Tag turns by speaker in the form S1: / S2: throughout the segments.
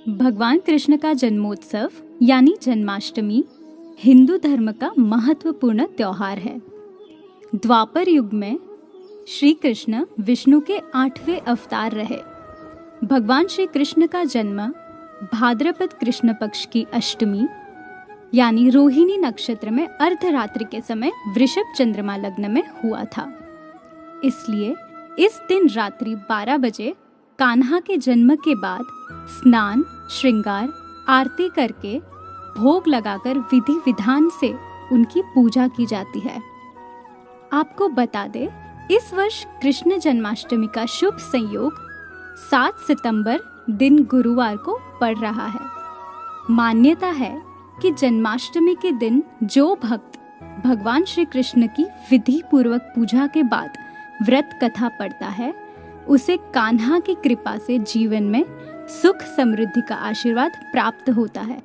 S1: भगवान कृष्ण का जन्मोत्सव यानी जन्माष्टमी हिंदू धर्म का महत्वपूर्ण त्योहार है। द्वापर युग में श्री कृष्ण विष्णु के 8वें अवतार रहे। भगवान श्री कृष्ण का जन्म भाद्रपद कृष्ण पक्ष की अष्टमी यानी रोहिणी नक्षत्र में अर्धरात्रि के समय वृषभ चंद्रमा लग्न में हुआ था। इसलिए इस दिन रात्रि 12 बजे कान्हा के जन्म के बाद स्नान, श्रृंगार, आरती करके भोग लगाकर विधि विधान से उनकी पूजा की जाती है। आपको बता दें, इस वर्ष कृष्ण जन्माष्टमी का शुभ संयोग 7 सितंबर दिन गुरुवार को पड़ रहा है। मान्यता है कि जन्माष्टमी के दिन जो भक्त भगवान श्री कृष्ण की विधि पूर्वक पूजा के बाद व्रत कथा पढ़ता है, उसे कान्हा की कृपा से जीवन में सुख समृद्धि का आशीर्वाद प्राप्त होता है।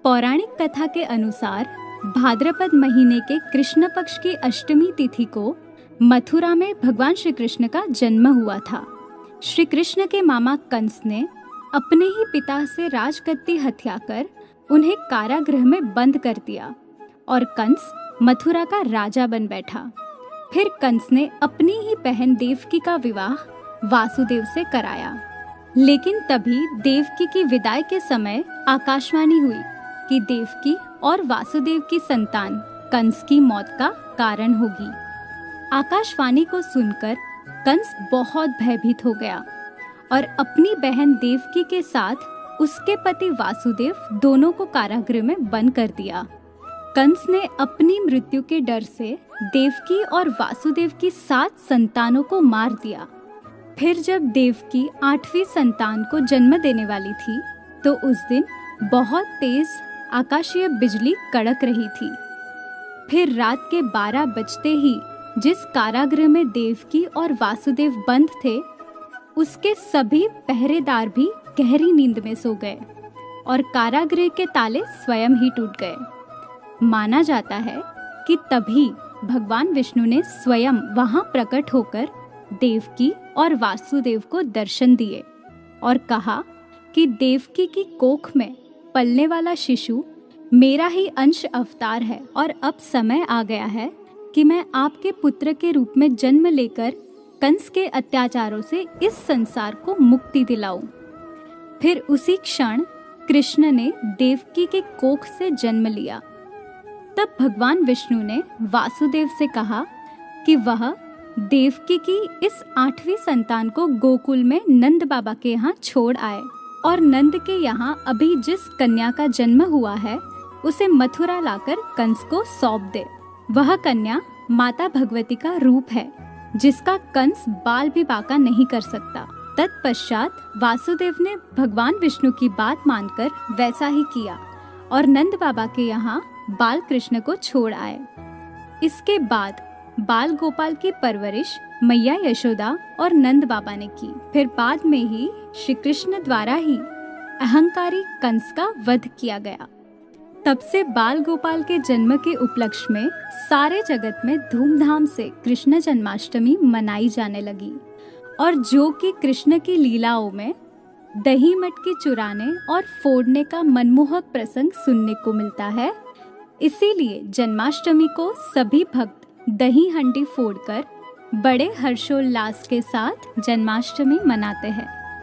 S1: पौराणिक कथा के अनुसार भाद्रपद महीने के कृष्ण पक्ष की अष्टमी तिथि को मथुरा में भगवान श्री कृष्ण का जन्म हुआ था। श्री कृष्ण के मामा कंस ने अपने ही पिता से राजगद्दी हथियाकर उन्हें कारागृह में बंद कर दिया और कंस मथुरा का राजा बन बैठा। फिर कंस ने अपनी ही बहन देवकी का विवाह वासुदेव से कराया। लेकिन तभी देवकी की विदाई के समय आकाशवाणी हुई कि देवकी और वासुदेव की संतान कंस की मौत का कारण होगी। आकाशवाणी को सुनकर कंस बहुत भयभीत हो गया और अपनी बहन देवकी के साथ उसके पति वासुदेव दोनों को कारागृह में बंद कर दिया। कंस ने अपनी मृत्यु के डर से देवकी और वासुदेव की 7 संतानों को मार दिया। फिर जब देवकी 8वीं संतान को जन्म देने वाली थी तो उस दिन बहुत तेज आकाशीय बिजली कड़क रही थी। फिर रात के 12 बजते ही जिस कारागृह में देवकी और वासुदेव बंद थे, उसके सभी पहरेदार भी गहरी नींद में सो गए और कारागृह के ताले स्वयं ही टूट गए। माना जाता है कि तभी भगवान विष्णु ने स्वयं वहां प्रकट होकर देवकी और वासुदेव को दर्शन दिए और कहा कि देवकी की कोख में पलने वाला शिशु मेरा ही अंश अवतार है और अब समय आ गया है कि मैं आपके पुत्र के रूप में जन्म लेकर कंस के अत्याचारों से इस संसार को मुक्ति दिलाऊं। फिर उसी क्षण कृष्ण ने देवकी के कोख से जन्म लिया। तब भगवान विष्णु ने वासुदेव से कहा कि वह देवकी की इस 8वीं संतान को गोकुल में नंद बाबा के यहाँ छोड़ आए और नंद के यहाँ अभी जिस कन्या का जन्म हुआ है उसे मथुरा लाकर कंस को सौंप दे। वह कन्या माता भगवती का रूप है जिसका कंस बाल भी बांका नहीं कर सकता। तत्पश्चात वासुदेव ने भगवान विष्णु की बात मानकर वैसा ही किया और नंद बाबा के यहाँ बाल कृष्ण को छोड़ आए। इसके बाद बाल गोपाल की परवरिश मैया यशोदा और नंद बाबा ने की। फिर बाद में ही श्री कृष्ण द्वारा ही अहंकारी कंस का वध किया गया। तब से बाल गोपाल के जन्म के उपलक्ष्य में सारे जगत में धूमधाम से कृष्ण जन्माष्टमी मनाई जाने लगी और जो कि कृष्ण की लीलाओं में दही मटकी चुराने और फोड़ने का मनमोहक प्रसंग सुनने को मिलता है। इसीलिए जन्माष्टमी को सभी भक्त दही हंडी फोड़कर बड़े हर्षोल्लास के साथ जन्माष्टमी मनाते हैं।